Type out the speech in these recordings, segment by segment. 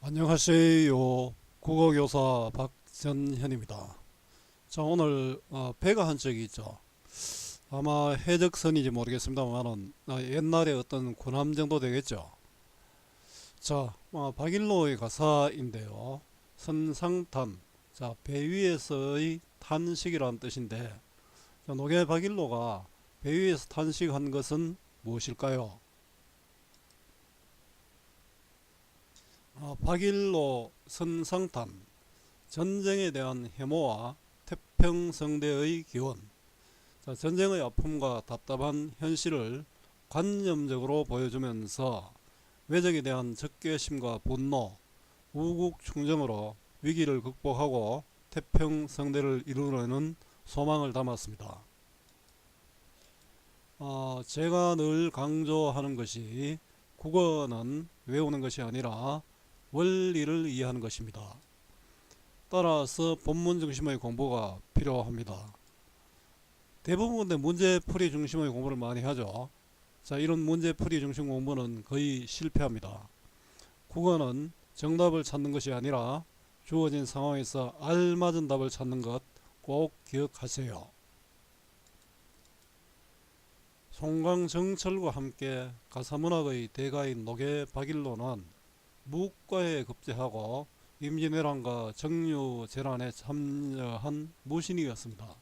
안녕하세요. 국어교사 박전현입니다. 자, 오늘 배가 한 적이 있죠. 아마 해적선인지 모르겠습니다만은 옛날에 어떤 군함 정도 되겠죠. 자, 박일로의 가사인데요. 선상탄, 자, 배 위에서의 탄식이라는 뜻인데, 자, 노계 박일로가 배 위에서 탄식한 것은 무엇일까요? 박일로 선상탄, 전쟁에 대한 해모와 태평성대의 기원, 자, 전쟁의 아픔과 답답한 현실을 관념적으로 보여주면서 외적에 대한 적개심과 분노, 우국충정으로 위기를 극복하고 태평성대를 이루려는 소망을 담았습니다. 제가 늘 강조하는 것이 국어는 외우는 것이 아니라 원리를 이해하는 것입니다. 따라서 본문 중심의 공부가 필요합니다. 대부분의 문제풀이 중심의 공부를 많이 하죠. 자, 이런 문제풀이 중심 공부는 거의 실패합니다. 국어는 정답을 찾는 것이 아니라 주어진 상황에서 알맞은 답을 찾는 것 꼭 기억하세요. 송강정철과 함께 가사문학의 대가인 노계 박일로는 무과에 급제하고 임진왜란과 정유재란에 참여한 무신이었습니다.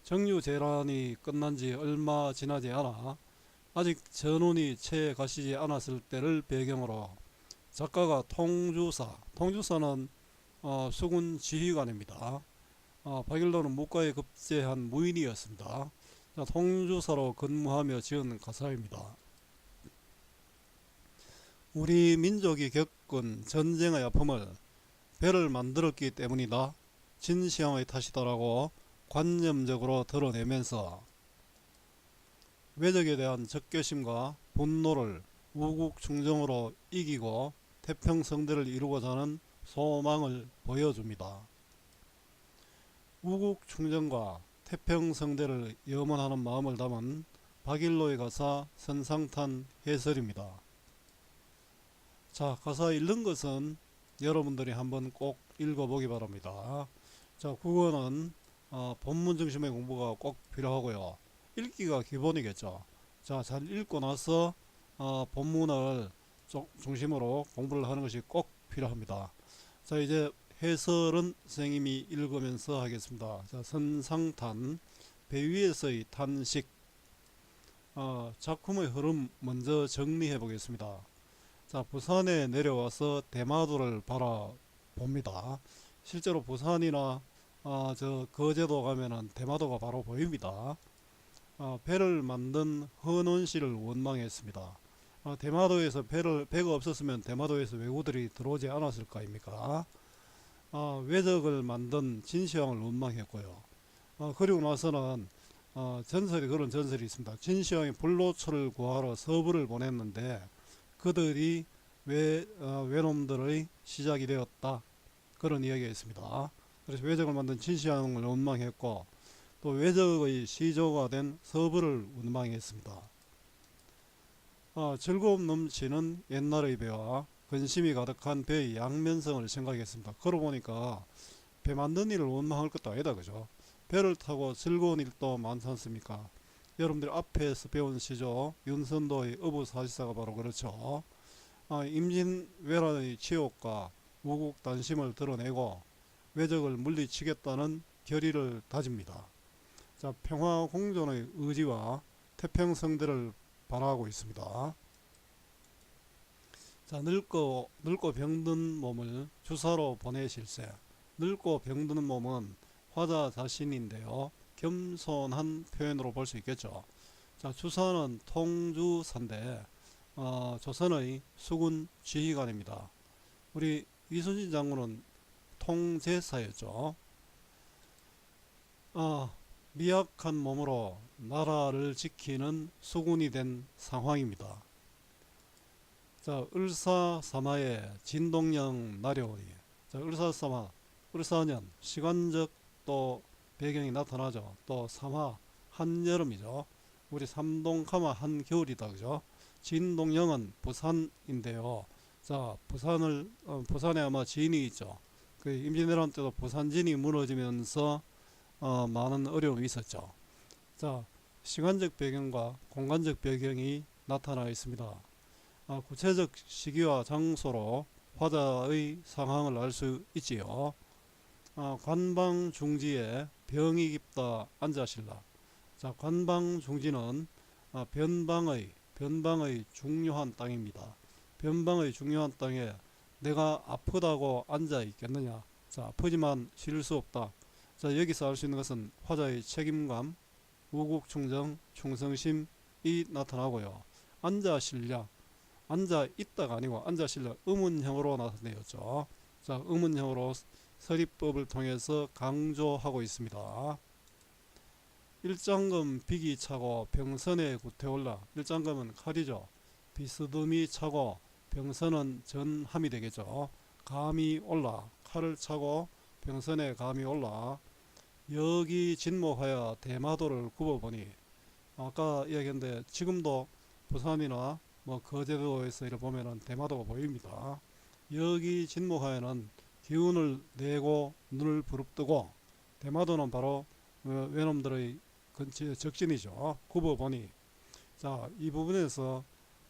정유재란이 끝난 지 얼마 지나지 않아 아직 전운이 채 가시지 않았을 때를 배경으로 작가가 통주사는 수군 지휘관입니다. 박일로는 무과에 급제한 무인이었습니다. 통주사로 근무하며 지은 가사입니다. 우리 민족이 겪은 전쟁의 아픔을 배를 만들었기 때문이다. 진시황의 탓이다라고 관념적으로 드러내면서 외적에 대한 적개심과 분노를 우국충정으로 이기고 태평성대를 이루고자 하는 소망을 보여줍니다. 우국충정과 태평성대를 염원하는 마음을 담은 박일로의 가사 선상탄 해설입니다. 자, 가사 읽는 것은 여러분들이 한번 꼭 읽어보기 바랍니다. 자, 국어는 본문 중심의 공부가 꼭 필요하고요. 읽기가 기본이겠죠. 자, 잘 읽고 나서 본문을 중심으로 공부를 하는 것이 꼭 필요합니다. 자, 이제 해설은 선생님이 읽으면서 하겠습니다. 자, 선상탄, 배 위에서의 탄식. 작품의 흐름 먼저 정리해 보겠습니다. 자, 부산에 내려와서 대마도를 바라봅니다. 실제로 부산이나 저 거제도 가면은 대마도가 바로 보입니다. 배를 만든 헌원 씨를 원망했습니다. 대마도에서 배가 없었으면 대마도에서 왜구들이 들어오지 않았을 까입니까? 외적을 만든 진시황을 원망했고요. 그리고 나서는 그런 전설이 있습니다. 진시황이 불로초를 구하러 서부를 보냈는데 그들이 외놈들의 시작이 되었다. 그런 이야기가 있습니다. 그래서 외적을 만든 진시황을 원망했고 또 외적의 시조가 된 서부를 원망했습니다. 즐거움 넘치는 옛날의 배와 근심이 가득한 배의 양면성을 생각했습니다. 그러고 보니까 배 만든 일을 원망할 것도 아니다, 그죠? 배를 타고 즐거운 일도 많지 않습니까? 여러분들 앞에서 배운 시조 윤선도의 어부사시사가 바로 그렇죠. 임진왜란의 치욕과 우국단심을 드러내고 외적을 물리치겠다는 결의를 다집니다. 자, 평화공존의 의지와 태평성대를 바라고 있습니다. 자, 늙고 병든 몸을 주사로 보내실세. 늙고 병드는 몸은 화자 자신인데요. 겸손한 표현으로 볼 수 있겠죠. 자, 주사는 통주사인데 조선의 수군 지휘관입니다. 우리 이순신 장군은 통제사였죠. 미약한 몸으로 나라를 지키는 수군이 된 상황입니다. 자, 을사사마의 진동령 나려오니. 자, 을사년 시간적 또 배경이 나타나죠. 또 사마 한여름이죠. 우리 삼동카마 한겨울이다, 그죠? 진동령은 부산인데요. 자, 부산에 아마 진이 있죠. 그 임진왜란 때도 부산진이 무너지면서 많은 어려움이 있었죠. 자, 시간적 배경과 공간적 배경이 나타나 있습니다. 구체적 시기와 장소로 화자의 상황을 알 수 있지요. 관방 중지에 병이 깊다 앉아실라. 자, 관방 중지는 변방의 중요한 땅입니다. 변방의 중요한 땅에 내가 아프다고 앉아 있겠느냐. 자, 아프지만 쉴 수 없다. 자, 여기서 알 수 있는 것은 화자의 책임감, 우국충정, 충성심이 나타나고요. 앉아 실냐, 앉아 있다가 아니고 앉아 실냐 의문형으로 나타내었죠. 자, 의문형으로 서리법을 통해서 강조하고 있습니다. 일장금 비기 차고 병선에 구태올라. 일장금은 칼이죠. 비스듬히 차고 병선은 전함이 되겠죠. 감이 올라, 칼을 차고 병선에 감이 올라. 여기 진목하여 대마도를 굽어보니. 아까 이야기했는데 지금도 부산이나 뭐 거제도에서 이렇게 보면은 대마도가 보입니다. 여기 진목하여는 기운을 내고 눈을 부릅뜨고, 대마도는 바로 외놈들의 근처 적진이죠. 굽어보니. 자, 이 부분에서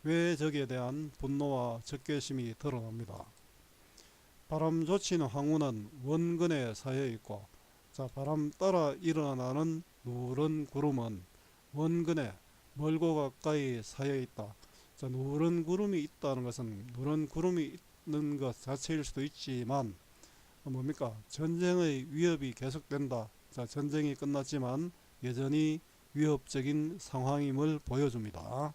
외적에 대한 분노와 적개심이 드러납니다. 바람 조치는 황후는 원근에 쌓여 있고, 자, 바람 따라 일어나는 누런 구름은 원근에 멀고 가까이 쌓여 있다. 자, 누런 구름이 있다는 것은 누런 구름이 있는 것 자체일 수도 있지만 뭡니까? 전쟁의 위협이 계속된다. 자, 전쟁이 끝났지만 여전히 위협적인 상황임을 보여줍니다.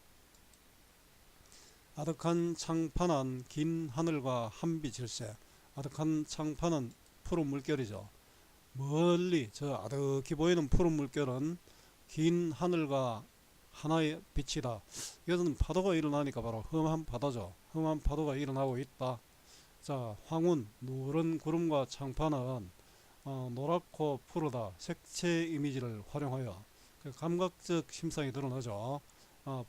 아득한 창판한 긴 하늘과 한빛일세. 아득한 창판은 푸른 물결이죠. 멀리 저 아득히 보이는 푸른 물결은 긴 하늘과 하나의 빛이다. 이것은 파도가 일어나니까 바로 험한 바다죠. 험한 파도가 일어나고 있다. 자, 황혼, 누런 구름과 창판은 노랗고 푸르다 색채 이미지를 활용하여 그 감각적 심상이 드러나죠.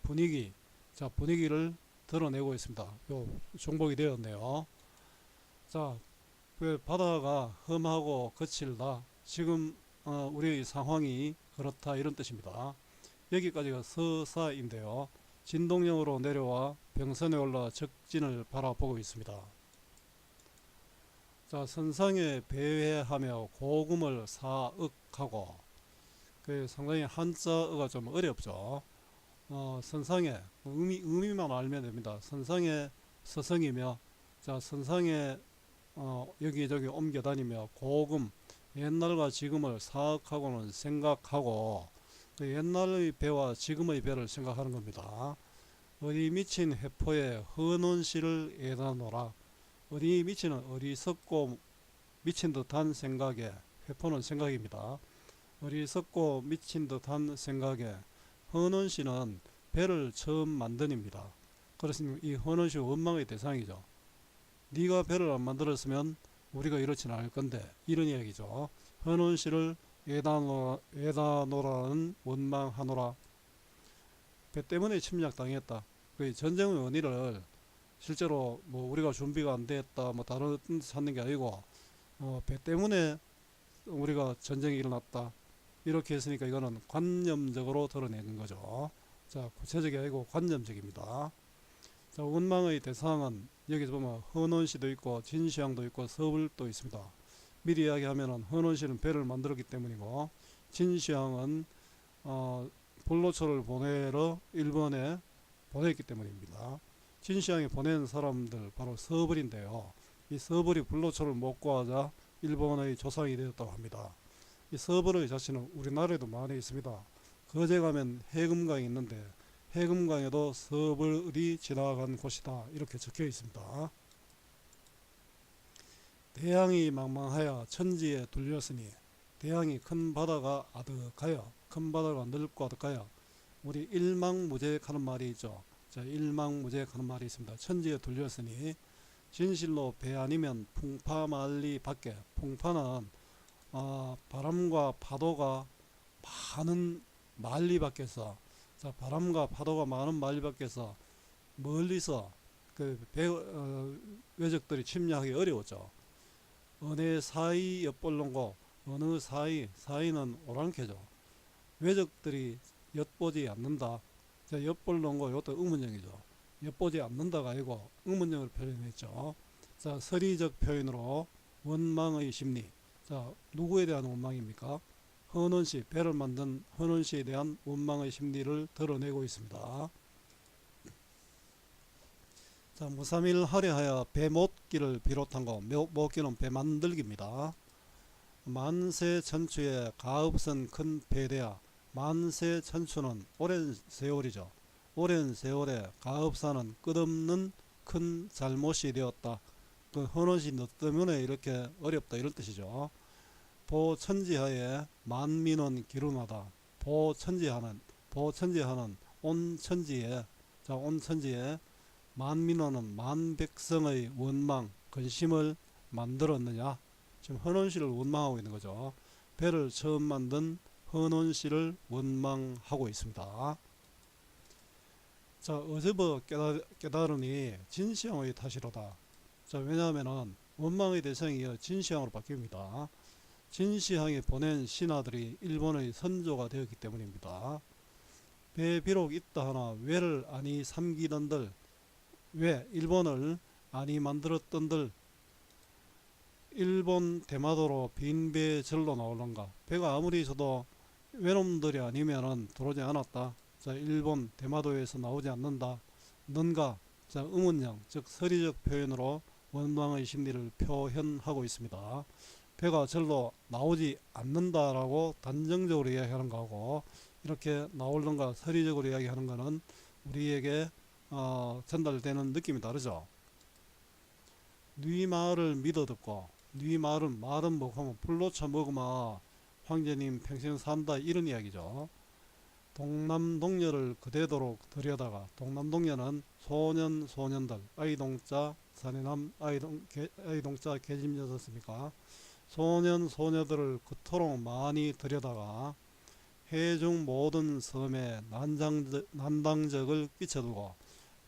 분위기, 자, 분위기를 드러내고 있습니다. 요 종복이 되었네요. 자, 그 바다가 험하고 거칠다. 지금 우리의 상황이 그렇다, 이런 뜻입니다. 여기까지가 서사인데요. 진동령으로 내려와 병선에 올라 적진을 바라보고 있습니다. 자, 선상에 배회하며 고금을 사윽하고, 그 상당히 한자어가 좀 어렵죠. 선상에 의미만 알면 됩니다. 선상에 서성이며, 자, 선상에 여기저기 옮겨 다니며 고금, 옛날과 지금을 사악하고는 생각하고, 그 옛날의 배와 지금의 배를 생각하는 겁니다. 어디 미친 회포에 헌원시를 애다노라. 어디 미치는 어리석고 미친 듯한 생각에, 회포는 생각입니다. 어리석고 미친 듯한 생각에, 헌원시는 배를 처음 만든입니다. 그렇습니다. 이 헌원시 원망의 대상이죠. 네가 배를 안 만들었으면 우리가 이렇진 않을 건데, 이런 이야기죠. 헌원시를 에다노라는 원망하노라. 배 때문에 침략당했다. 그 전쟁의 원인을 실제로 뭐 우리가 준비가 안 됐다, 뭐 다른 뜻 찾는 게 아니고 배 때문에 우리가 전쟁이 일어났다, 이렇게 했으니까 이거는 관념적으로 드러내는 거죠. 자, 구체적이 아니고 관념적입니다. 자, 원망의 대상은 여기서 보면 헌원시도 있고 진시황도 있고 서불도 있습니다. 미리 이야기하면은 헌원시는 배를 만들었기 때문이고, 진시황은 불로초를 보내러 일본에 보냈기 때문입니다. 진시황이 보낸 사람들 바로 서불인데요. 이 서불이 불로초를 못 구하자 일본의 조상이 되었다고 합니다. 이 서불의 자신은 우리나라에도 많이 있습니다. 거제 가면 해금강이 있는데 해금강에도 서불이 지나간 곳이다, 이렇게 적혀 있습니다. 대양이 망망하여 천지에 둘렸으니, 대양이 큰 바다가 아득하여, 큰 바다가 넓고 아득하여, 우리 일망무재하는 말이 있죠. 자, 일망무재하는 말이 있습니다. 천지에 둘렸으니, 진실로 배 아니면 풍파만리 밖에, 풍파는 바람과 파도가 많은 만리 밖에서, 자, 바람과 파도가 많은 만리 밖에서 멀리서 외적들이 침략하기 어려웠죠. 어느 사이 엿볼론고 어느 사이는 오랑캐죠. 외적들이 엿보지 않는다. 자, 엿볼론고 이것도 의문형이죠. 엿보지 않는다가 아니고 의문형을 표현했죠. 자, 서리적 표현으로 원망의 심리. 자, 누구에 대한 원망입니까? 헌원씨, 배를 만든 헌원씨에 대한 원망의 심리를 드러내고 있습니다. 자, 무삼일 할애하여 배 못기를 비롯한 거, 못기는 배 만들기입니다. 만세천추에 가업선 큰 배대야. 만세천추는 오랜 세월이죠. 오랜 세월에 가업사는 끝없는 큰 잘못이 되었다. 그 헌옷이 너 때문에 이렇게 어렵다 이런 뜻이죠. 보천지하에 만민은 기룬하다. 보천지하는 온천지에, 자, 온천지에 만민원은 만백성의 원망 근심을 만들었느냐. 지금 헌원씨를 원망하고 있는 거죠. 배를 처음 만든 헌원씨를 원망하고 있습니다. 자, 어제버 깨달으니 진시황의 탓이로다. 자, 왜냐하면은 원망의 대상이 진시황으로 바뀝니다. 진시황이 보낸 신하들이 일본의 선조가 되었기 때문입니다. 배 비록 있다 하나 왜를 아니 삼기던들, 왜 일본을 아니 만들었던들, 일본 대마도로 빈배 절로 나올런가. 배가 아무리 있어도 외놈들이 아니면은 들어오지 않았다. 자, 일본 대마도에서 나오지 않는다. 는가. 자, 의문형, 즉 서리적 표현으로 원망의 심리를 표현하고 있습니다. 배가 절로 나오지 않는다라고 단정적으로 이야기하는 거하고 이렇게 나올런가 서리적으로 이야기하는 거는 우리에게 전달되는 느낌이 다르죠. 네 말을 믿어 듣고, 네 말은 뭐고 하면 불로 쳐먹으면 황제님 평생 산다 이런 이야기죠. 동남동녀를 그대도록 들여다가, 동남동녀는 소년들, 아이동자 사내남, 아이동자 계집여자습니까? 소년들을 그토록 많이 들여다가 해중 모든 섬에 난당적을 끼쳐두고,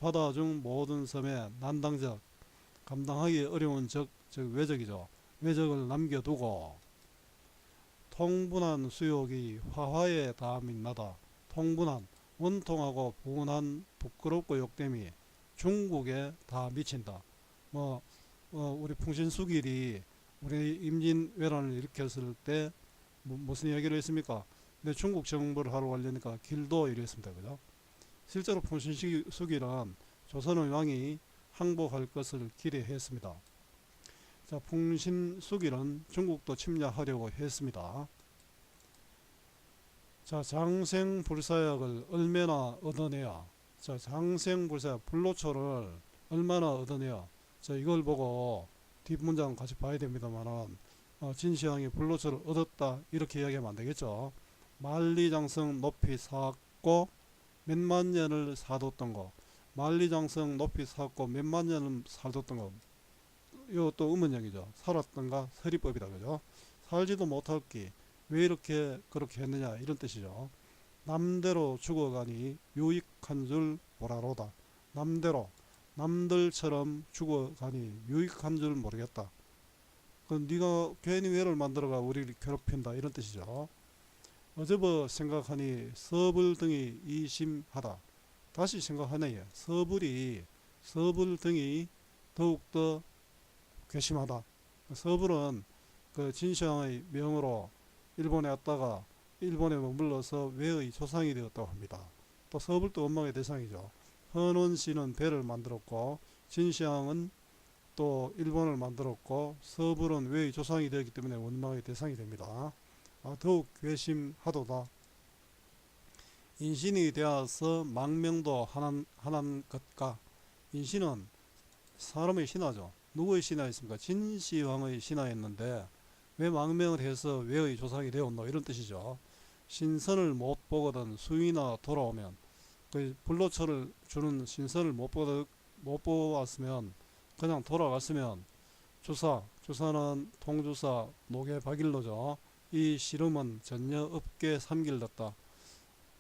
바다중 모든 섬에 난당적, 감당하기 어려운 즉 외적이죠. 외적을 남겨두고 통분한 수욕이 화화에 다 민나다. 통분한, 원통하고 분한 부끄럽고 욕됨이 중국에 다 미친다. 우리 풍신수길이 우리 임진왜란을 일으켰을 때 무슨 이야기를 했습니까? 근데 중국 정부를 하러 가려니까 길도 이랬습니다. 그죠? 실제로 풍신수길은 조선의 왕이 항복할 것을 기대했습니다. 자, 풍신수길은 중국도 침략하려고 했습니다. 자, 장생불사약을 얼마나 얻어내야. 자, 장생불사약, 불로초를 얼마나 얻어내야. 자, 이걸 보고 뒷문장 같이 봐야 됩니다만은 진시황이 불로초를 얻었다 이렇게 이야기하면 안 되겠죠. 만리장성 높이 쌓고 몇만 년을 사뒀던 거, 만리장성 높이 쌓고 몇만 년을 살뒀던 거, 이것도 의문형이죠. 살았던가 서리법이다. 그죠? 살지도 못할 기 왜 이렇게 그렇게 했느냐 이런 뜻이죠. 남대로 죽어가니 유익한 줄 보라로다. 남대로, 남들처럼 죽어가니 유익한 줄 모르겠다. 그럼 네가 괜히 왜를 만들어가 우리를 괴롭힌다 이런 뜻이죠. 어제버 생각하니 서불 등이 이심하다. 다시 생각하네. 서불 등이 더욱더 괘씸하다. 서불은 그 진시황의 명으로 일본에 왔다가 일본에 머물러서 외의 조상이 되었다고 합니다. 또 서불도 원망의 대상이죠. 헌원씨는 배를 만들었고 진시황은 또 일본을 만들었고 서불은 외의 조상이 되었기 때문에 원망의 대상이 됩니다. 더욱 괘씸하도다. 인신이 되어서 망명도 하는 것과. 인신은 사람의 신하죠. 누구의 신하였습니까? 진시황의 신하였는데 왜 망명을 해서 왜의 조상이 되었노 이런 뜻이죠. 신선을 못 보거든 수위나 돌아오면, 그 불로초를 주는 신선을 못 보았으면 그냥 돌아갔으면 주사는 통주사 노계박일로죠. 이 시름은 전혀 없게 삼길렀다.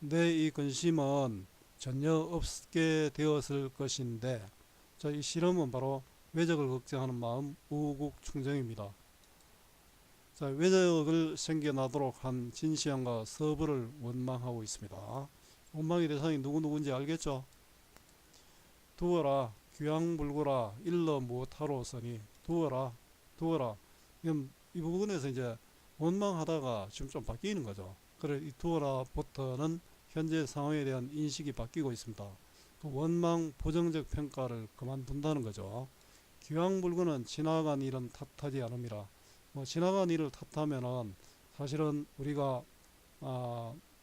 내 이 근심은 전혀 없게 되었을 것인데, 자, 이 실험은 바로 외적을 걱정하는 마음 우국충정입니다. 자, 외적을 생겨나도록 한 진시황과 서부를 원망하고 있습니다. 원망의 대상이 누구누구인지 알겠죠? 두어라 귀양불구라 일러 무엇하로서니 두어라 이건 이 부분에서 이제 원망하다가 지금 좀 바뀌는 거죠. 그래 이 두어라부터는 현재 상황에 대한 인식이 바뀌고 있습니다. 그 원망 부정적 평가를 그만둔다는 거죠. 귀양불구는 지나간 일은 탓하지 않음이라. 뭐 지나간 일을 탓하면은 사실은 우리가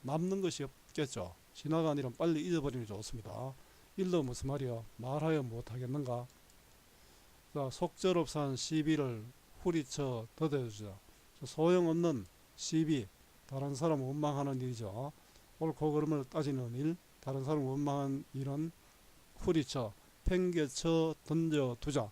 남는 것이 없겠죠. 지나간 일은 빨리 잊어버리는 게 좋습니다. 일러 무슨 말이요? 말하여 못하겠는가? 자, 속절없한 시비를 후리쳐 더뎌주자. 소용없는 시비, 다른 사람 원망하는 일이죠. 옳고 그름을 따지는 일, 다른 사람 원망하는 일은 후리쳐, 팽개쳐 던져두자.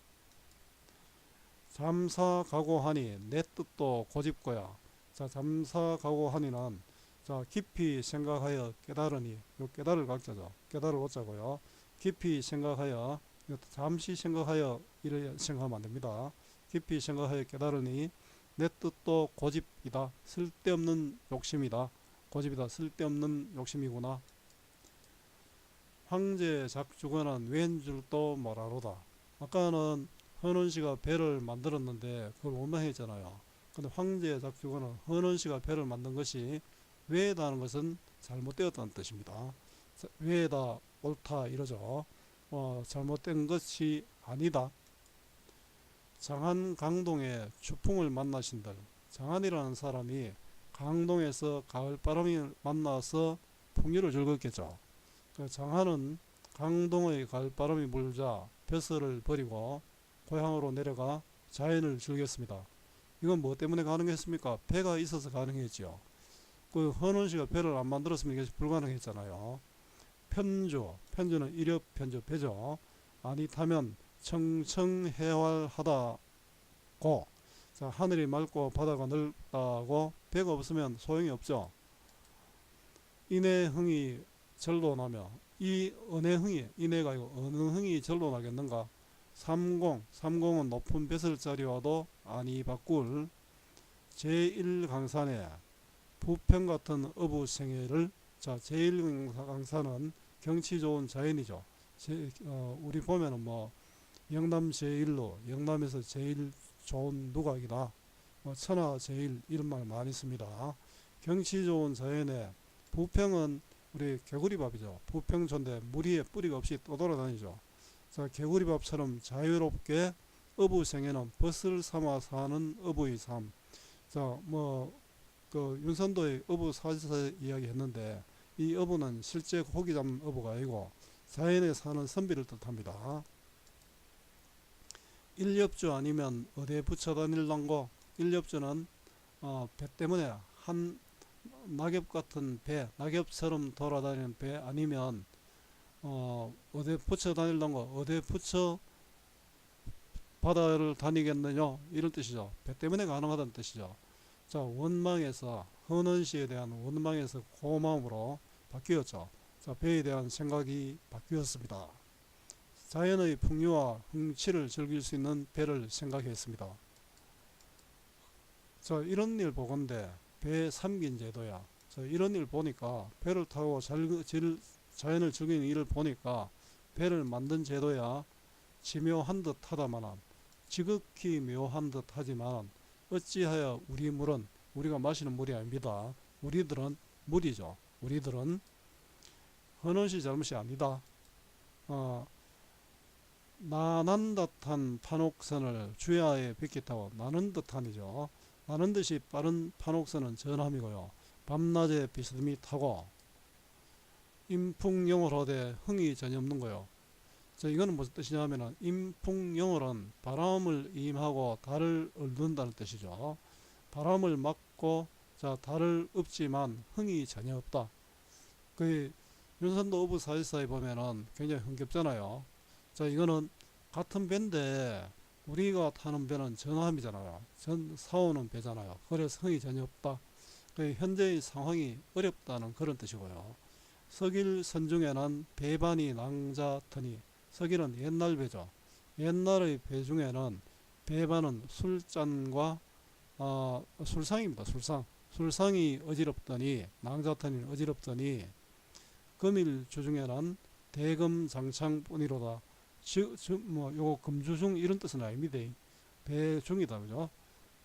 잠사각오하니 내 뜻도 고집고야. 자, 잠사각오하니는 자, 깊이 생각하여 깨달으니 요 깨달을 각자죠. 깨달을 오자고요. 깊이 생각하여 잠시 생각하여 이래 생각하면 안 됩니다. 깊이 생각하여 깨달으니 내 뜻도 고집이다. 쓸데없는 욕심이다. 고집이다. 쓸데없는 욕심이구나. 황제 작주거는 웬 줄도 모라로다. 아까는 헌원씨가 배를 만들었는데 그걸 원망했잖아요. 근데 황제 작주거는 헌원씨가 배를 만든 것이 왜다는 것은 잘못되었다는 뜻입니다. 왜다 옳다 이러죠. 잘못된 것이 아니다. 장안 강동에 추풍을 만나신들. 장안이라는 사람이 강동에서 가을바람을 만나서 풍류를 즐겼겠죠. 장안은 강동의 가을바람이 불자 벼슬을 버리고 고향으로 내려가 자연을 즐겼습니다. 이건 뭐 때문에 가능했습니까? 배가 있어서 가능했지요. 그 헌원씨가 배를 안 만들었으면 이게 불가능했잖아요. 편주는 일엽 편주 배죠. 아니타면 청청해활하다고. 자, 하늘이 맑고 바다가 넓다고 배가 없으면 소용이 없죠. 인해흥이 절로 나며 이 은혜흥이 인해가 아니고 어느 흥이 절로 나겠는가. 삼공은 높은 벼슬자리와도 아니 바꿀 제1강산에 부평 같은 어부생애를. 자, 제1강산은 경치 좋은 자연이죠. 우리 보면은 뭐 영남 제1로 영남에서 제일 좋은 누각이다. 천하 제일 이런 말 많이 씁니다. 경치 좋은 자연에 부평은 우리 개구리밥이죠. 부평촌데 물 위에 뿌리가 없이 떠돌아다니죠. 자, 개구리밥처럼 자유롭게 어부생애는 벗을 삼아 사는 어부의 삶. 자, 그 윤선도의 어부 사지사 이야기 했는데 이 어부는 실제 고기 잡는 어부가 아니고 자연에 사는 선비를 뜻합니다. 일엽주 아니면 어디에 붙여 다닐란고. 일엽주는 배 때문에 한 낙엽 같은 배, 낙엽처럼 돌아다니는 배 아니면 어디에 붙여 다닐란고. 어디에 붙여 바다를 다니겠느냐 이런 뜻이죠. 배 때문에 가능하다는 뜻이죠. 자, 원망에서 헌원씨에 대한 원망에서 고마움으로 바뀌었죠. 자, 배에 대한 생각이 바뀌었습니다. 자연의 풍요와 흥취를 즐길 수 있는 배를 생각했습니다. 자, 이런 일 보건대 배 삼긴 제도야. 자, 이런 일 보니까 배를 타고 자연을 즐기는 일을 보니까 배를 만든 제도야 지묘한 듯 하다마는 지극히 묘한 듯 하지만 어찌하여 우리 물은 우리가 마시는 물이 아닙니다. 우리들은 물이죠. 우리들은 헌원씨 잘못이 아니다. 나는 듯한 판옥선을 주야에 빗기 타고 나는 듯한이죠. 나는 듯이 빠른 판옥선은 전함이고요. 밤낮에 비스듬히 타고 임풍영월하되 흥이 전혀 없는 거요. 자, 이거는 무슨 뜻이냐면은 임풍영월은 바람을 임하고 달을 얻는다는 뜻이죠. 바람을 막고 자, 달을 읊지만 흥이 전혀 없다. 그 윤선도 어부 사실사에 보면은 굉장히 흥겹잖아요. 자, 이거는 같은 배인데 우리가 타는 배는 전함이잖아요. 사오는 배잖아요. 그래서 흥이 전혀 없다. 그 현재의 상황이 어렵다는 그런 뜻이고요. 서길 선중에는 배반이 낭자터니 서기는 옛날 배죠. 옛날의 배 중에는 배반은 술잔과 술상입니다. 술상이 어지럽더니 낭자탄이 어지럽더니 금일 주중에는 대금 장창뿐이로다. 요거 금주중 이런 뜻은 아닙니다. 배중이다, 그죠?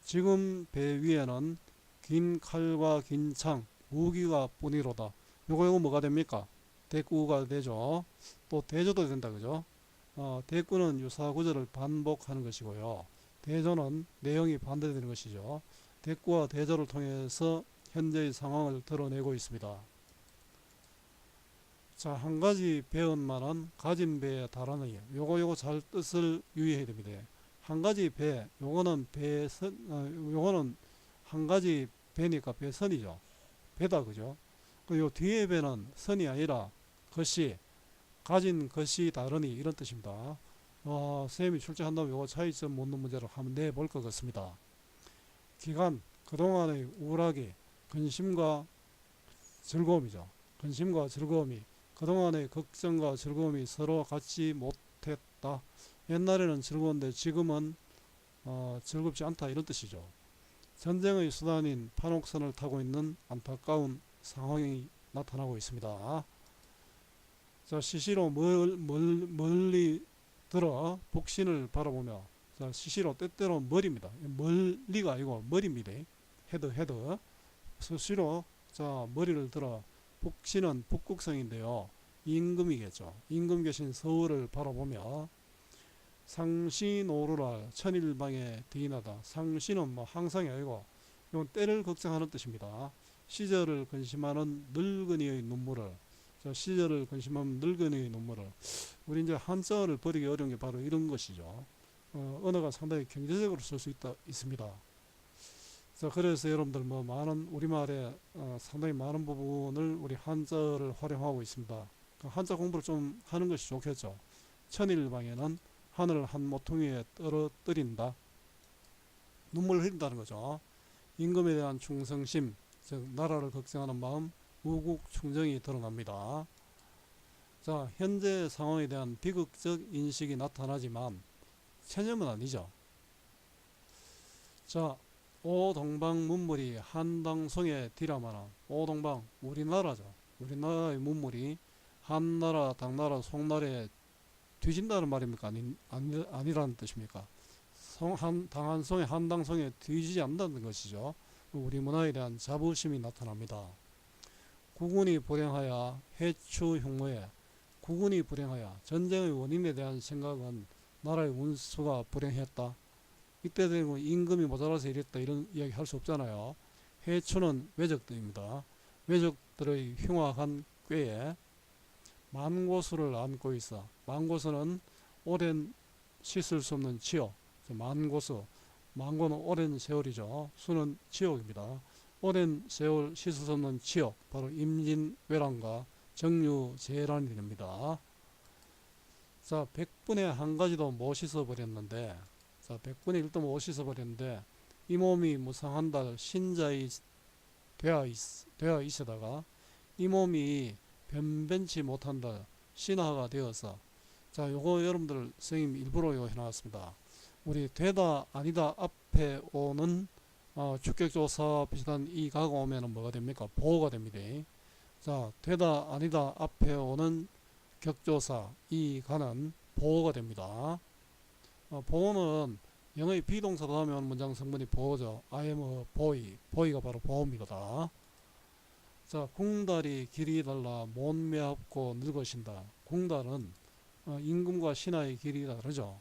지금 배 위에는 긴 칼과 긴 창, 무기가 뿐이로다. 요거 뭐가 됩니까? 대꾸가 되죠. 또 대조도 된다, 그죠? 대꾸는 유사 구절을 반복하는 것이고요. 대조는 내용이 반대되는 것이죠. 대꾸와 대조를 통해서 현재의 상황을 드러내고 있습니다. 자, 한 가지 배은만은 가진 배에 달하느니 요거 잘 뜻을 유의해야 됩니다. 한 가지 배, 요거는 요거는 한 가지 배니까 배선이죠. 배다, 그죠? 요 뒤에 배는 선이 아니라 것이, 가진 것이 다르니 이런 뜻입니다. 선생님이 출제한다면 요거 차이점 묻는 문제를 한번 내볼 것 같습니다. 기간, 그동안의 우락이 근심과 즐거움이죠. 근심과 즐거움이, 그동안의 걱정과 즐거움이 서로 같지 못했다. 옛날에는 즐거운데 지금은 즐겁지 않다, 이런 뜻이죠. 전쟁의 수단인 판옥선을 타고 있는 안타까운 상황이 나타나고 있습니다. 자, 시시로 멀리 들어 북신을 바라보며, 자, 시시로 때때로 머리입니다. 멀리가 아니고 머리입니다. 헤드. 수시로, 자, 머리를 들어 북신은 북극성인데요. 임금이겠죠. 임금 계신 서울을 바라보며 상시노루라 천일방에 디나다. 상시는 뭐 항상이 아니고 이건 때를 걱정하는 뜻입니다. 시절을 근심하는 늙은이의 눈물을, 시절을 근심하는 늙은이의 눈물을, 우리 이제 한자어를 버리기 어려운 게 바로 이런 것이죠. 언어가 상당히 경제적으로 쓸 수 있습니다. 자, 그래서 여러분들 뭐 많은 우리말에 상당히 많은 부분을 우리 한자어를 활용하고 있습니다. 한자 공부를 좀 하는 것이 좋겠죠. 천일방에는 하늘을 한 모퉁이에 떨어뜨린다. 눈물을 흘린다는 거죠. 임금에 대한 충성심, 즉 나라를 걱정하는 마음, 우국충정이 드러납니다. 자, 현재 상황에 대한 비극적 인식이 나타나지만 체념은 아니죠. 자, 오동방 문물이 한당송에 디라마나, 오동방 우리나라죠. 우리나라의 문물이 한나라, 당나라, 송나라에 뒤진다는 말입니까? 아니라는 뜻입니까? 당한송에, 한당송에 뒤지지 않는다는 것이죠. 우리 문화에 대한 자부심이 나타납니다. 국운이 불행하여 해추 흉모에, 국운이 불행하여, 전쟁의 원인에 대한 생각은 나라의 운수가 불행했다. 이때 되고 임금이 모자라서 이랬다, 이런 이야기 할 수 없잖아요. 해추는 외적들입니다. 외적들의 흉악한 꾀에 만고수를 안고 있어. 만고수는 오랜 씻을 수 없는 지옥. 만고수, 만고는 오랜 세월이죠. 수는 지옥입니다. 오랜 세월 씻을 수 없는 지옥, 바로 임진왜란과 정유재란이 됩니다. 자, 100분의 한 가지도 못 씻어버렸는데, 자, 100분의 1도 못 씻어버렸는데 이 몸이 무상한달 신자이 되어 있으다가 이 몸이 변변치 못한다 신하가 되어서, 자, 요거 여러분들 선생님 일부러 요 해놨습니다. 우리 되다 아니다 앞에 오는 주격조사 비슷한 이 가가 오면은 뭐가 됩니까? 보호가 됩니다. 자, 되다 아니다 앞에 오는 격조사 이 가는 보호가 됩니다. 보호는 영어의 비동사 다음에 오는 문장 성분이 보호죠. I am a boy. boy가 바로 보호입니다. 자, 궁달이 길이 달라 못매합고 늙으신다. 궁달은 임금과 신하의 길이 다르죠.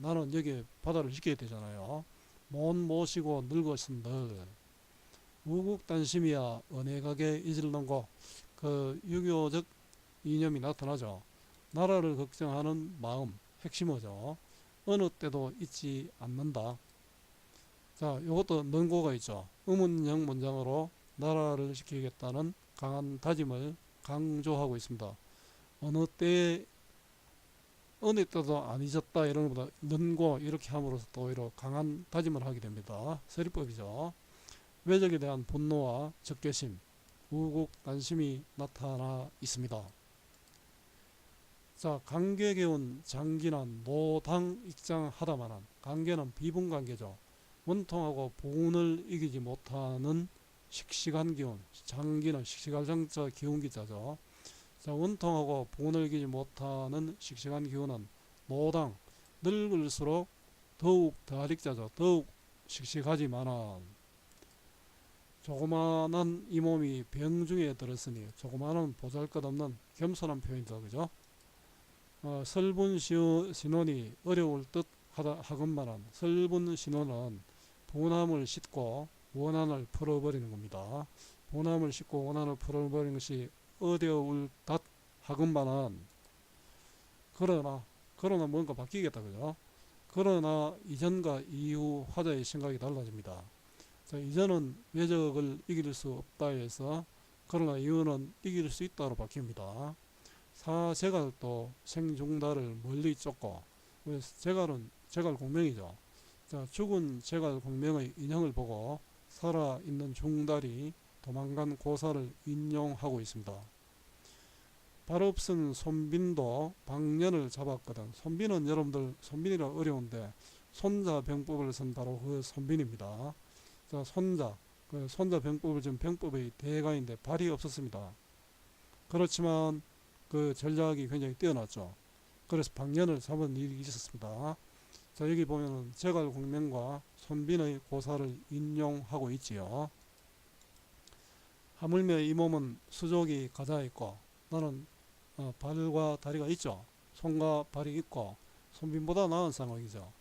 나는 여기 바다를 지켜야 되잖아요. 못 모시고 늙으신들. 우국단심이야 은혜가게 잊을런고. 그 유교적 이념이 나타나죠. 나라를 걱정하는 마음, 핵심어죠. 어느 때도 잊지 않는다. 자, 이것도 능고가 있죠. 의문형 문장으로 나라를 지키겠다는 강한 다짐을 강조하고 있습니다. 어느 때도 안 잊었다 이런 것보다 능고 이렇게 함으로써 또 오히려 강한 다짐을 하게 됩니다. 서리법이죠. 외적에 대한 분노와 적개심, 우국단심이 나타나 있습니다. 자, 관계개운 장기나 노당 익장하다마는, 관계는 비분관계죠. 원통하고 보운을 이기지 못하는 씩씩한 기운, 장기는 씩씩할 정자 기운기자죠. 자, 원통하고 보운을 이기지 못하는 씩씩한 기운은 노당, 늙을수록 더욱 다릭자죠. 더욱 씩씩하지만은 조그마한 이 몸이 병중에 들었으니, 조그마한 보잘것없는 겸손한 표현이다, 그죠? 설분 신원이 어려울 듯 하건만한, 설분 신원은 분함을 싣고 원한을 풀어버리는 겁니다. 분함을 싣고 원한을 풀어버리는 것이 어려울 듯 하건만한, 그러나 뭔가 바뀌겠다, 그죠? 그러나 이전과 이후 화자의 생각이 달라집니다. 자, 이전은 외적을 이길 수 없다 해서 그러나 이후는 이길 수 있다로 바뀝니다. 사제갈도 생중달을 멀리 쫓고, 제갈은 제갈공명이죠. 자, 죽은 제갈공명의 인형을 보고 살아있는 중달이 도망간 고사를 인용하고 있습니다. 발없은 손빈도 방년을 잡았거든. 손빈은 여러분들, 손빈이라 어려운데 손자 병법을 쓴 바로 그 손빈입니다. 자, 손자 병법을 준 병법의 대가인데 발이 없었습니다. 그렇지만 그 전략이 굉장히 뛰어났죠. 그래서 방년을 잡은 일이 있었습니다. 자, 여기 보면은 제갈공명과 손빈의 고사를 인용하고 있지요. 하물며 이 몸은 수족이 가자 있고, 나는 발과 다리가 있죠. 손과 발이 있고 손빈보다 나은 상황이죠.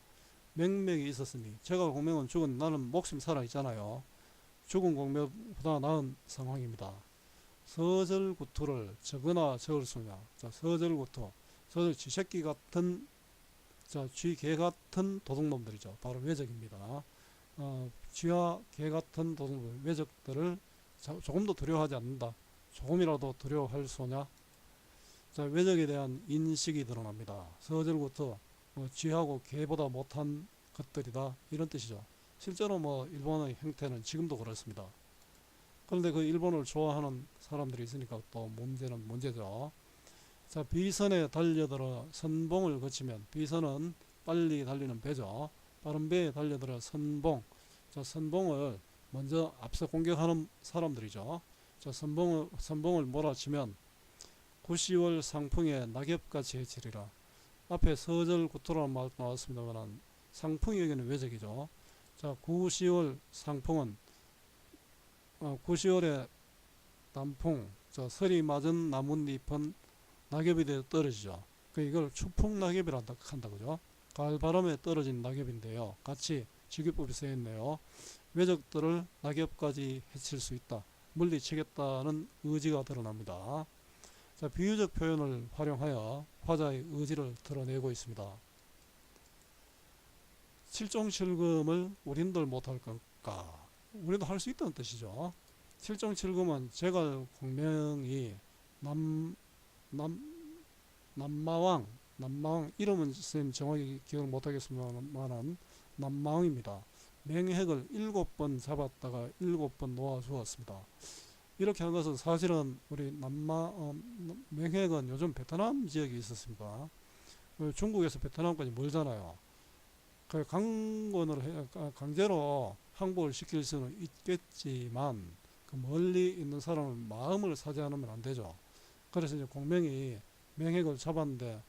맹맥이 있었으니, 제갈공명은 죽은, 나는 목숨이 살아있잖아요. 죽은 공명보다 나은 상황입니다. 서절구투를 적으나 적을 수냐. 자, 서절구투, 서절 쥐새끼 같은, 자, 쥐개 같은 도둑놈들이죠. 바로 외적입니다. 쥐와 개 같은 도둑놈들, 외적들을 조금도 두려워하지 않는다. 조금이라도 두려워할 수냐. 자, 외적에 대한 인식이 드러납니다. 서절구투, 쥐하고 개보다 못한 것들이다, 이런 뜻이죠. 실제로 일본의 행태는 지금도 그렇습니다. 그런데 그 일본을 좋아하는 사람들이 있으니까 또 문제는 문제죠. 자, 비선에 달려들어 선봉을 거치면, 비선은 빨리 달리는 배죠. 빠른 배에 달려들어 선봉, 자, 선봉을 먼저 앞서 공격하는 사람들이죠. 자, 선봉을 몰아치면 구시월 상풍에 낙엽같이 해치리라. 앞에 서절구투라는 말 나왔습니다만 상풍이 여기는 외적이죠. 자, 구시월 상풍은 9시월에 단풍, 저 설이 맞은 나뭇잎은 낙엽이 되어 떨어지죠. 이걸 추풍낙엽이라 한다, 그죠? 가을 바람에 떨어진 낙엽인데요. 같이 직유법이 쓰여있네요. 외적들을 낙엽까지 해칠 수 있다, 물리치겠다는 의지가 드러납니다. 자, 비유적 표현을 활용하여 화자의 의지를 드러내고 있습니다. 칠종칠금을 우린들 못할 건가? 우리도 할 수 있다는 뜻이죠. 칠종칠금은 제갈공명이 남마왕, 이름은 선생님 정확히 기억을 못하겠습니다만 남마왕입니다. 맹핵을 7번 잡았다가 7번 놓아 주었습니다. 이렇게 한 것은 사실은 우리 맹핵은 요즘 베트남 지역에 있었습니다. 중국에서 베트남까지 멀잖아요. 강제로 항복을 시킬 수는 있겠지만 그 멀리 있는 사람을 마음을 사지 않으면 안 되죠. 그래서 이제 공명이 맹핵을 잡았는데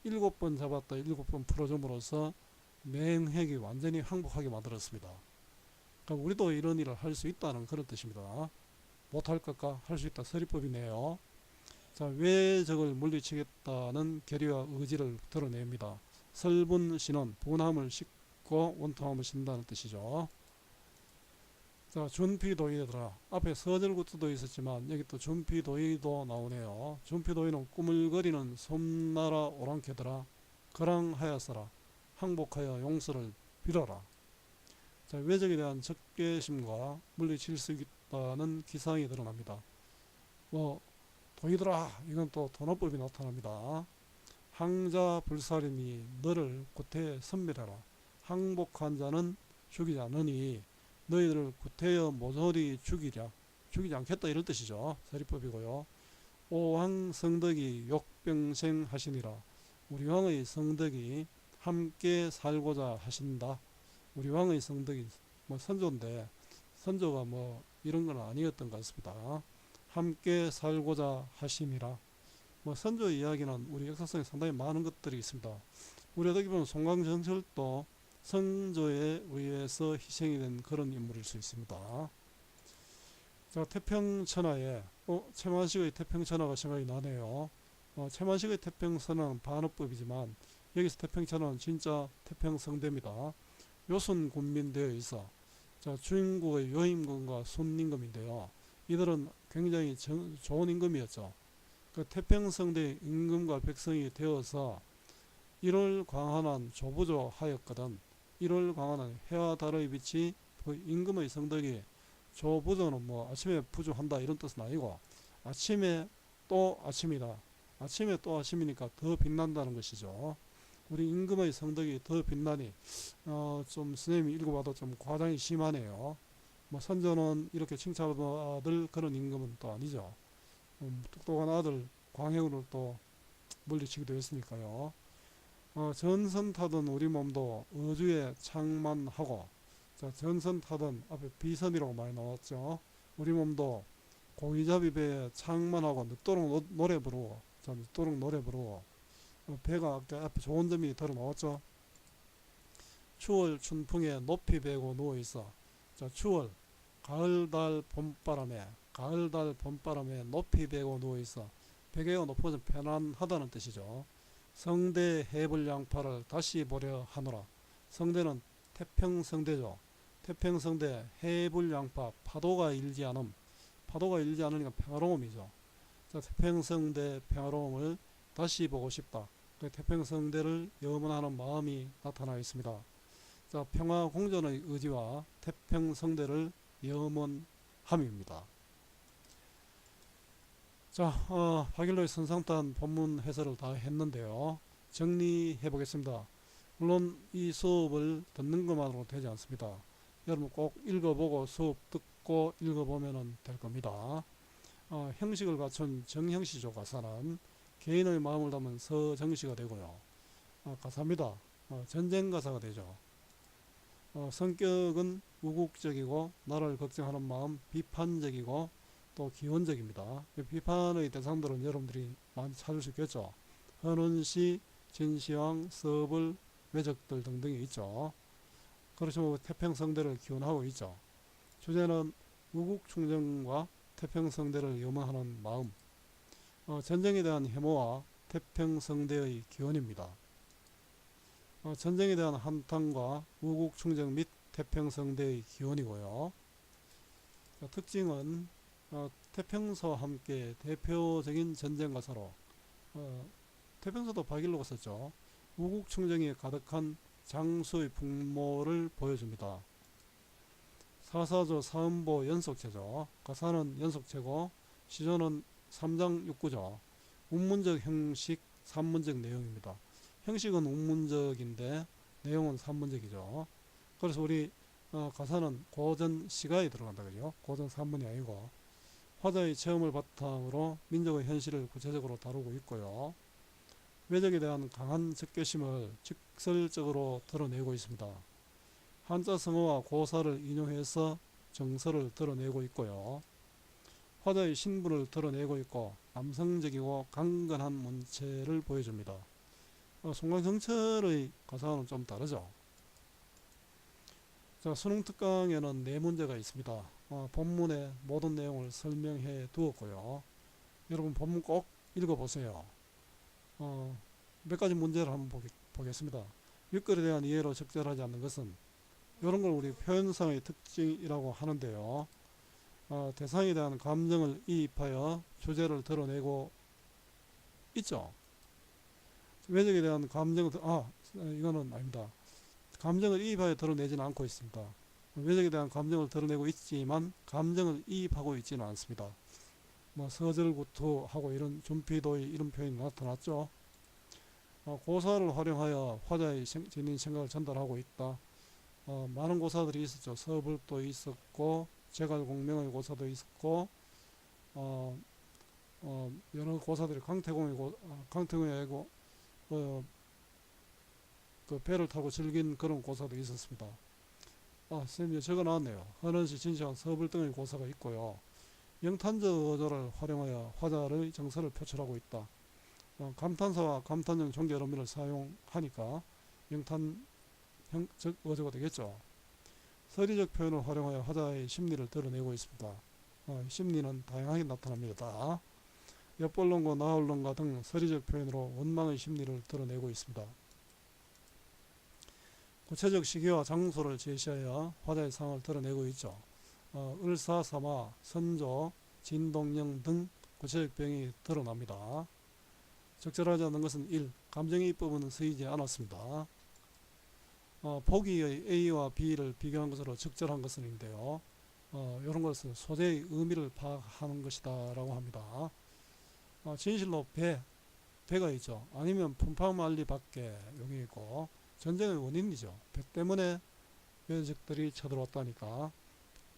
7번 잡았다 7번 풀어줌으로써 맹핵이 완전히 항복하게 만들었습니다. 그러니까 우리도 이런 일을 할 수 있다는 그런 뜻입니다. 못할 것과 할 수 있다, 서리법이네요. 자, 외적을 물리치겠다는 결의와 의지를 드러냅니다. 설분신은 분함을 싣고 원통함을 싣는다는 뜻이죠. 자, 준피도의더라. 앞에 서절구투도 있었지만 여기 또 준피도의도 나오네요. 준피도의는 꾸물거리는 솜나라 오랑캐더라. 거랑하였어라. 항복하여 용서를 빌어라. 자, 외적에 대한 적개심과 물리칠 수 있다는 기상이 드러납니다. 도의더라, 이건 또 도노법이 나타납니다. 항자 불살이니 너를 구태에 선멸하라. 항복한 자는 죽이지 않으니 너희들을 구태여 모조리 죽이지 않겠다, 이런 뜻이죠. 서리법이고요. 오왕성덕이 욕, 백병생 하시니라. 우리 왕의 성덕이 함께 살고자 하신다. 우리 왕의 성덕이 뭐 선조인데 선조가 뭐 이런 건 아니었던 것 같습니다. 함께 살고자 하심이라. 뭐 선조 이야기는 우리 역사성에 상당히 많은 것들이 있습니다. 우리 어떻게 보면 송광정철도 선조에 의해서 희생이 된 그런 인물일 수 있습니다. 자, 태평천하에 최만식의 태평천하가 생각이 나네요. 최만식의 태평천하는 반어법이지만 여기서 태평천하는 진짜 태평성대입니다. 요순군민되어 있어. 자, 주인국의 요임금과 순임금인데요. 이들은 굉장히 좋은 임금이었죠. 그 태평성대 임금과 백성이 되어서 이를 광환한 조부조 하였거든. 이를 광환한 해와 달의 빛이 그 임금의 성덕이 조부조는 뭐 아침에 부조한다 이런 뜻은 아니고 아침에 또 아침이다. 아침에 또 아침이니까 더 빛난다는 것이죠. 우리 임금의 성덕이 더 빛나니 좀 선생님이 읽어봐도 좀 과장이 심하네요. 뭐 선조는 이렇게 칭찬받을 그런 임금은 또 아니죠. 똑똑한 아들 광해군을 또 물리치기도 했으니까요. 전선 타던 우리 몸도 어주에 창만하고, 자, 전선 타던 앞에 비선이라고 많이 나왔죠. 우리 몸도 고기잡이 배에 창만하고 늦도록 노래 부르고, 자, 늦도록 노래 부르고, 배가 아까 앞에 좋은 점이 들어 나왔죠. 추월 춘풍에 높이 베고 누워 있어. 자, 추월 가을달 봄바람에 높이 베고 누워 있어. 베개가 높아서 편안하다는 뜻이죠. 성대 해불양파를 다시 보려 하노라. 성대는 태평성대죠. 태평성대 해불양파 파도가 일지 않으니까 평화로움이죠. 자, 태평성대 평화로움을 다시 보고 싶다. 태평성대를 염원하는 마음이 나타나 있습니다. 자, 평화공존의 의지와 태평성대를 염원함입니다. 자, 박일로의 선상단 본문 해설을 다 했는데요. 정리해 보겠습니다. 물론 이 수업을 듣는 것만으로 되지 않습니다. 여러분 꼭 읽어보고 수업 듣고 읽어보면 될 겁니다. 형식을 갖춘 정형시조 가사는 개인의 마음을 담은 서정시가 되고요. 가사입니다. 전쟁 가사가 되죠. 성격은 우국적이고 나라를 걱정하는 마음 비판적이고 또 기원적입니다. 비판의 대상들은 여러분들이 많이 찾을 수 있겠죠. 헌원시, 진시황, 서불, 외적들 등등이 있죠. 그렇지만 태평성대를 기원하고 있죠. 주제는 우국충정과 태평성대를 염원하는 마음, 전쟁에 대한 혐오와 태평성대의 기원입니다. 전쟁에 대한 한탄과 우국충정 및 태평성대의 기원이고요. 특징은 태평서와 함께 대표적인 전쟁 가사로 태평서도 박일로가 썼죠. 우국충정이 가득한 장수의 풍모를 보여줍니다. 사사조 사음보 연속체죠. 가사는 연속체고 시조는 3장 6구죠. 운문적 형식, 산문적 내용입니다. 형식은 운문적인데 내용은 산문적이죠. 그래서 우리 가사는 고전 시가에 들어간다 그죠. 고전 산문이 아니고 화자의 체험을 바탕으로 민족의 현실을 구체적으로 다루고 있고요. 외적에 대한 강한 적개심을 직설적으로 드러내고 있습니다. 한자 성어와 고사를 인용해서 정서를 드러내고 있고요. 화자의 신분을 드러내고 있고 남성적이고 강건한 문체를 보여줍니다. 송광정철의 가사와는 좀 다르죠. 자, 수능특강에는 네 문제가 있습니다. 본문의 모든 내용을 설명해 두었고요. 여러분 본문 꼭 읽어보세요. 몇 가지 문제를 한번 보겠습니다. 윗글에 대한 이해로 적절하지 않는 것은 이런 걸 우리 표현상의 특징이라고 하는데요. 대상에 대한 감정을 이입하여 주제를 드러내고 있죠. 외적에 대한 감정을 이거는 아닙니다. 감정을 이입하여 드러내지는 않고 있습니다. 외적에 대한 감정을 드러내고 있지만 감정을 이입하고 있지는 않습니다. 뭐 서절구투하고 이런 준피도의 이런 표현이 나타났죠. 고사를 활용하여 화자의 지닌 생각을 전달하고 있다. 많은 고사들이 있었죠. 서불도 있었고 제갈공명의 고사도 있었고 여러 고사들이 강태공이 아니고 그 배를 타고 즐긴 그런 고사도 있었습니다. 선생님이 적어 놨네요. 헌원시 진시황 서불 등의 고사가 있고요. 영탄저 어조를 활용하여 화자의 정서를 표출하고 있다. 감탄사와 감탄형 종결어민을 사용하니까 영탄적 어조가 되겠죠. 서리적 표현을 활용하여 화자의 심리를 드러내고 있습니다. 심리는 다양하게 나타납니다. 엿볼론과 나홀론과 등 서리적 표현으로 원망의 심리를 드러내고 있습니다. 구체적 시기와 장소를 제시하여 화자의 상황을 드러내고 있죠. 을사삼화, 선조, 진동령 등 구체적 배경이 드러납니다. 적절하지 않은 것은 1. 감정이입 부분은 쓰이지 않았습니다. 보기의 A와 B를 비교한 것으로 적절한 것은인데요. 이런 것은 소재의 의미를 파악하는 것이다 라고 합니다. 진실로 배가 있죠. 아니면 품파만리 밖에 여기 있고 전쟁의 원인이죠. 배 때문에 외적들이 쳐들어왔다니까.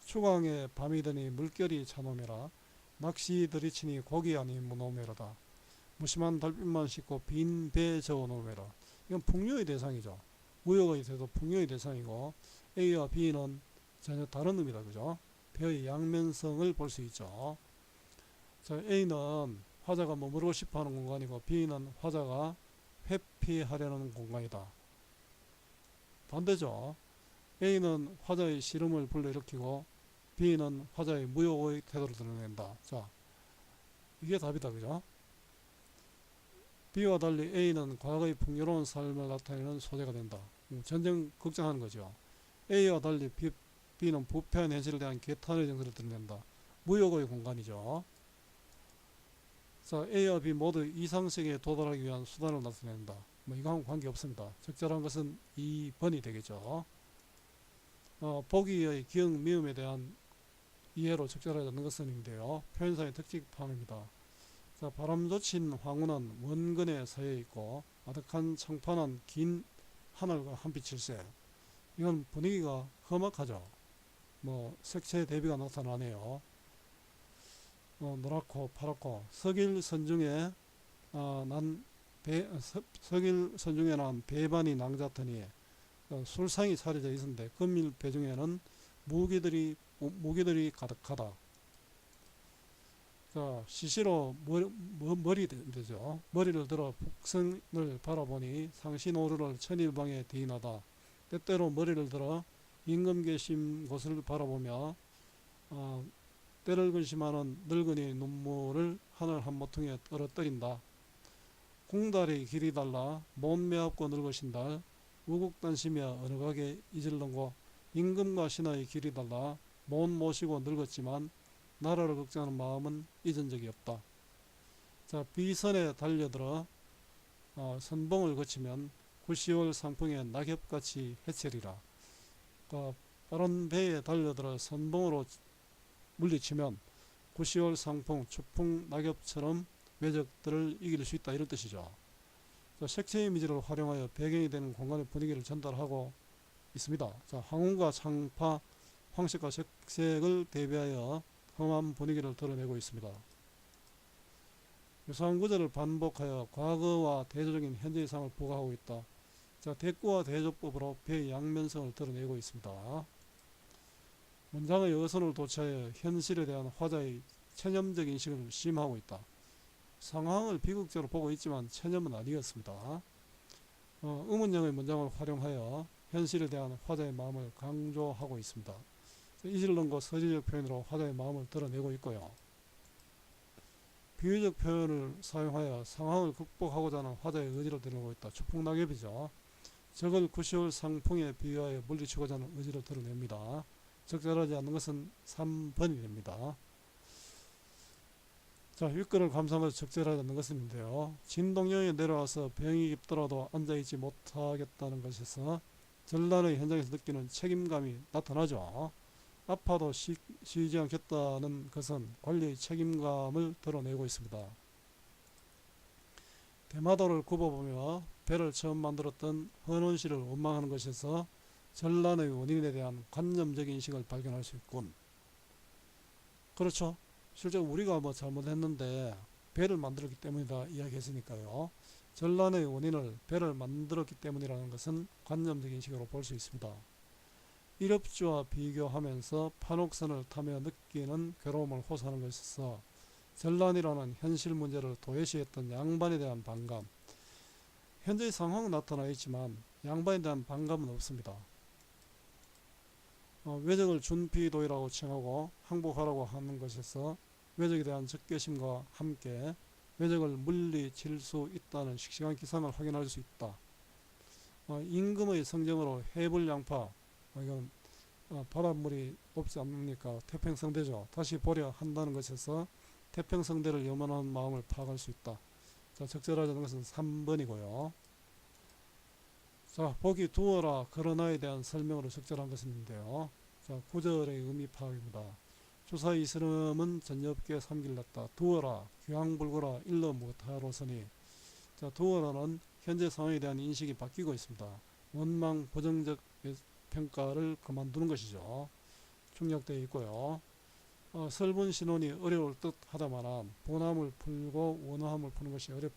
추강에 밤이 드니 물결이 차노매라. 낚시 들이치니 고기 아니 무노매라다. 무심한 달빛만 씻고 빈 배 저어놓으매라. 이건 풍류의 대상이죠. 무역의 대도 풍류의 대상이고 A와 B는 전혀 다른 의미다. 그죠? 배의 양면성을 볼 수 있죠. 자, A는 화자가 머무르고 싶어하는 공간이고 B는 화자가 회피하려는 공간이다. 반대죠. A는 화자의 시름을 불러일으키고 B는 화자의 무욕의 태도를 드러낸다. 자, 이게 답이다. 그죠? B와 달리 A는 과거의 풍요로운 삶을 나타내는 소재가 된다. 전쟁 걱정하는 거죠. A와 달리 B는 부패한 현실에 대한 개탄의 정서를 드러낸다. 무욕의 공간이죠. 자, A와 B 모두 이상세계에 도달하기 위한 수단을 나타낸다. 이거하고 관계없습니다. 적절한 것은 2번이 되겠죠. 보기의 기억 미음에 대한 이해로 적절하지 않는 것은인데요. 표현상의 특징판입니다. 자, 바람좋친 황후는 원근에 서해 있고 아득한 청판한 긴 하늘과 한빛일세. 이건 분위기가 험악하죠. 색채 대비가 나타나네요. 노랗고 파랗고 서길 선중에 난 배반이 낭자터니 술상이 차려져 있었는데 금일 배중에는 무기들이 가득하다. 자, 시시로 머리 되죠. 머리를 들어 북성을 바라보니 상신오르를 천일방에 대인하다. 때때로 머리를 들어 임금계심 곳을 바라보며 때를 근심하는 늙은이의 눈물을 하늘 한 모퉁이에 떨어뜨린다. 궁달의 길이 달라 못매합고 늙으신 달 우국단심이야 어느 가게 잊을런고 임금과 신하의 길이 달라 못 모시고 늙었지만 나라를 걱정하는 마음은 잊은 적이 없다. 자, 비선에 달려들어 선봉을 거치면 9시월 상풍에 낙엽같이 해체리라. 빠른 배에 달려들어 선봉으로 물리치면 9시월 상풍, 추풍, 낙엽처럼 외적들을 이길 수 있다. 이런 뜻이죠. 색채 이미지를 활용하여 배경이 되는 공간의 분위기를 전달하고 있습니다. 자, 황혼과 창파, 황색과 색색을 대비하여 험한 분위기를 드러내고 있습니다. 유사한 구절을 반복하여 과거와 대조적인 현재의 상을 부과하고 있다. 자, 대꾸와 대조법으로 배의 양면성을 드러내고 있습니다. 문장의 어선을 도취하여 현실에 대한 화자의 체념적 인식을 심화하고 있다. 상황을 비극적으로 보고 있지만 체념은 아니었습니다. 의문형의 문장을 활용하여 현실에 대한 화자의 마음을 강조하고 있습니다. 이질론과 서지적 표현으로 화자의 마음을 드러내고 있고요. 비유적 표현을 사용하여 상황을 극복하고자 하는 화자의 의지를 드러내고 있다. 추풍낙엽이죠. 적을 구시올 상풍에 비유하여 물리치고자 하는 의지를 드러냅니다. 적절하지 않는 것은 3번이 됩니다. 자, 윗글을 감상하면서 적절하지 않는 것인데요. 진동령이 내려와서 병이 깊더라도 앉아있지 못하겠다는 것에서 전란의 현장에서 느끼는 책임감이 나타나죠. 아파도 쉬지 않겠다는 것은 관리의 책임감을 드러내고 있습니다. 대마도를 굽어보며 배를 처음 만들었던 헌원씨를 원망하는 것에서 전란의 원인에 대한 관념적 인식을 발견할 수 있군. 그렇죠. 실제 우리가 잘못했는데 배를 만들었기 때문이다 이야기했으니까요. 전란의 원인을 배를 만들었기 때문이라는 것은 관념적인 식으로 볼 수 있습니다. 이력주와 비교하면서 판옥선을 타며 느끼는 괴로움을 호소하는 것에서 전란이라는 현실 문제를 도외시했던 양반에 대한 반감, 현재의 상황은 나타나 있지만 양반에 대한 반감은 없습니다. 외적을 준피도이라고 칭하고 항복하라고 하는 것에서 외적에 대한 적개심과 함께 외적을 물리칠 수 있다는 씩씩한 기상을 확인할 수 있다. 임금의 성정으로 해불양파, 이건 바닷물이 높지 않습니까? 태평성대죠. 다시 보려 한다는 것에서 태평성대를 염원하는 마음을 파악할 수 있다. 자, 적절하다는 것은 3번이고요. 자, 보기 두어라 그러나에 대한 설명으로 적절한 것인데요. 자, 구절의 의미 파악입니다. 주사 이스름은 전엽계 삼길났다. 두어라 교황불구라 일러 못하로서니. 자, 두어라는 현재 상황에 대한 인식이 바뀌고 있습니다. 원망 부정적 평가를 그만두는 것이죠. 중략되어 있고요. 설분 신혼이 어려울 듯 하다마는 보남을 풀고 원화함을 푸는 것이 어려울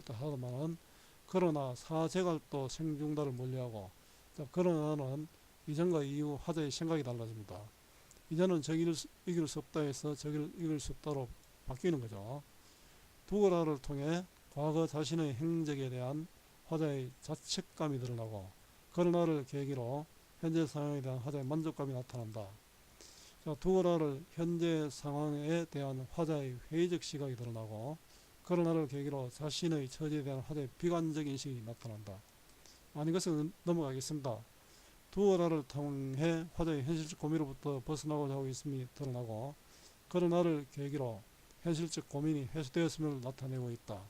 듯 하다마는 그러나 사제갈도 생중다를 멀리하고, 자, 그러나는 이전과 이후 화자의 생각이 달라집니다. 이전은 적을 이길 수 없다 해서 적을 이길 수 없다로 바뀌는 거죠. 두어라를 통해 과거 자신의 행적에 대한 화자의 자책감이 드러나고, 그러나를 계기로 현재 상황에 대한 화자의 만족감이 나타난다. 자, 두어라를 현재 상황에 대한 화자의 회의적 시각이 드러나고, 그러나를 계기로 자신의 처지에 대한 화자의 비관적 인식이 나타난다. 이것은 넘어가겠습니다. 두어라를 통해 화자의 현실적 고민으로부터 벗어나고자 하고 있음이 드러나고, 그러나를 계기로 현실적 고민이 해소되었음을 나타내고 있다.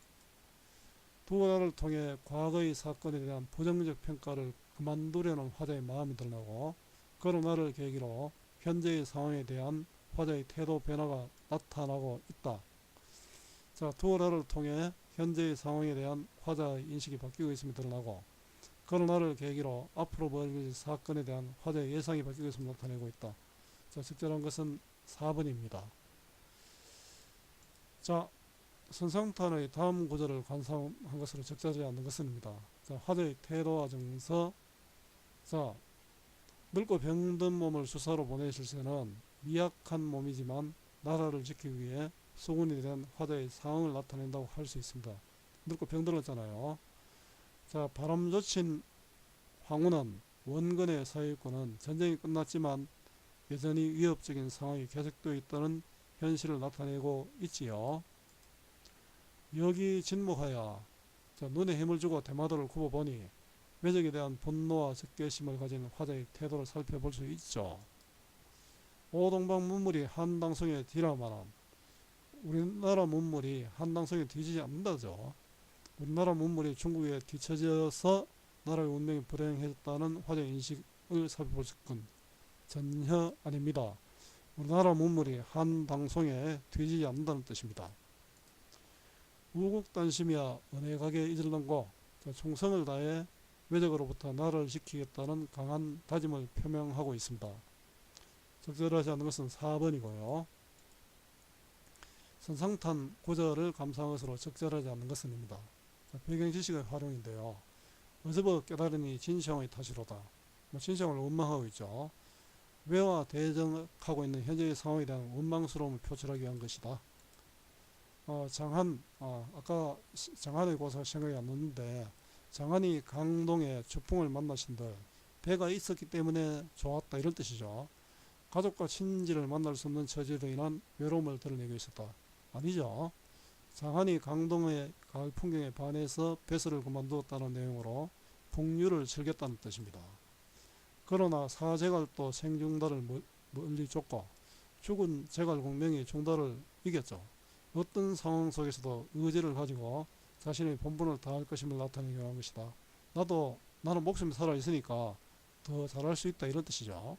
두어라를 통해 과거의 사건에 대한 부정적 평가를 그만두려는 화자의 마음이 드러나고, 그러나를 계기로 현재의 상황에 대한 화자의 태도 변화가 나타나고 있다. 자, 두어라를 통해 현재의 상황에 대한 화자의 인식이 바뀌고 있음이 드러나고, 그러나를 계기로 앞으로 벌어질 사건에 대한 화자의 예상이 바뀌고 있음을 나타내고 있다. 자, 적절한 것은 4번입니다. 자, 선상탄의 다음 구절을 관상한 것으로 적절하지 않는 것입니다. 자, 화자의 태도와 정서. 자, 늙고 병든 몸을 주사로 보내실 때는 미약한 몸이지만 나라를 지키기 위해 수군이 된 화자의 상황을 나타낸다고 할 수 있습니다. 늙고 병들었잖아요. 자, 바람조친 황후는 원근의 사회권은 전쟁이 끝났지만 여전히 위협적인 상황이 계속되어 있다는 현실을 나타내고 있지요. 여기 진목하여, 자, 눈에 힘을 주고 대마도를 굽어보니 외적에 대한 분노와 적개심을 가진 화자의 태도를 살펴볼 수 있죠. 오동방 문물이 한당성에 뒤라마는 우리나라 문물이 한당성에 뒤지지 않는다죠. 우리나라 문물이 중국에 뒤처져서 나라의 운명이 불행해졌다는 화자의 인식을 살펴볼 건 전혀 아닙니다. 우리나라 문물이 한당성에 뒤지지 않는다는 뜻입니다. 우국단심이야 은혜가게 잊을런고, 충성을 다해 외적으로부터 나라를 지키겠다는 강한 다짐을 표명하고 있습니다. 적절하지 않은 것은 4번이고요. 선상탄 구절을 감상한 것으로 적절하지 않는 것은입니다. 배경지식의 활용인데요. 어저버 깨달으니 진시황의 탓이로다. 진시황을 원망하고 있죠. 외와 대적하고 있는 현재의 상황에 대한 원망스러움을 표출하기 위한 것이다. 장한, 아까 장한의 고사가 생각이 안 나는데, 장한이 강동에 주풍을 만나신들 배가 있었기 때문에 좋았다 이런 뜻이죠. 가족과 친지를 만날 수 없는 처지로 인한 외로움을 드러내고 있었다. 아니죠. 장한이 강동의 가을 풍경에 반해서 배설을 그만두었다는 내용으로 풍류를 즐겼다는 뜻입니다. 그러나 사제갈도 생중달을 멀리 쫓고 죽은 제갈공명이 중달을 이겼죠. 어떤 상황 속에서도 의지를 가지고 자신의 본분을 다할 것임을 나타내기 위한 것이다. 나는 목숨이 살아있으니까 더 잘할 수 있다 이런 뜻이죠.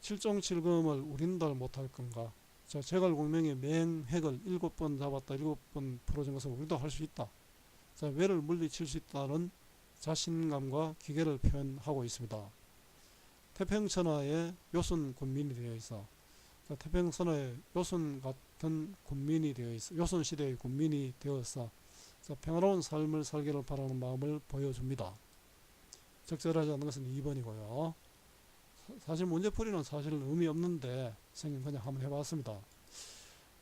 칠종칠금을 우린달 못할 건가. 자, 제갈공명이 맹획을 7번 잡았다 7번 풀어준 것을 우리도 할 수 있다. 자, 외를 물리칠 수 있다는 자신감과 기계를 표현하고 있습니다. 태평천하에 요순 군민이 되어 있어. 자, 태평천하에 요순 같은 같은 군민이 되어 있어 조선시대의 군민이 되어서 평화로운 삶을 살기를 바라는 마음을 보여줍니다. 적절하지 않은 것은 2번이고요. 사실 문제풀이는 사실 의미 없는데 그냥 한번 해봤습니다.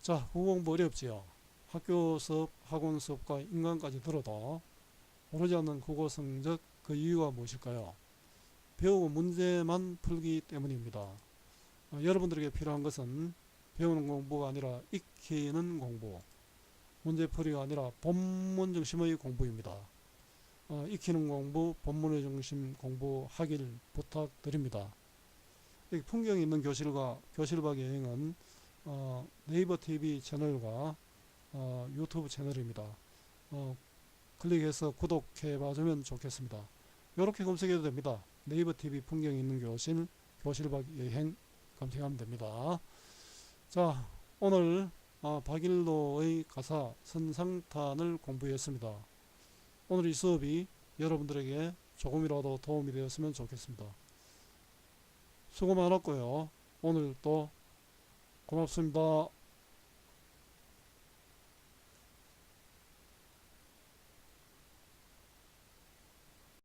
자, 국어 공부 어렵지요. 학교 수업, 학원 수업과 인강까지 들어도 오르지 않는 국어 성적, 그 이유가 무엇일까요? 배우고 문제만 풀기 때문입니다. 여러분들에게 필요한 것은 배우는 공부가 아니라 익히는 공부, 문제풀이가 아니라 본문 중심의 공부입니다. 익히는 공부, 본문의 중심 공부하길 부탁드립니다. 풍경이 있는 교실과 교실 밖 여행은 네이버 TV 채널과 유튜브 채널입니다. 클릭해서 구독해 봐주면 좋겠습니다. 이렇게 검색해도 됩니다. 네이버 TV 풍경이 있는 교실, 교실 밖 여행 검색하면 됩니다. 자, 오늘 박일로의 가사 선상탄을 공부했습니다. 오늘 이 수업이 여러분들에게 조금이라도 도움이 되었으면 좋겠습니다. 수고 많았고요. 오늘 또 고맙습니다.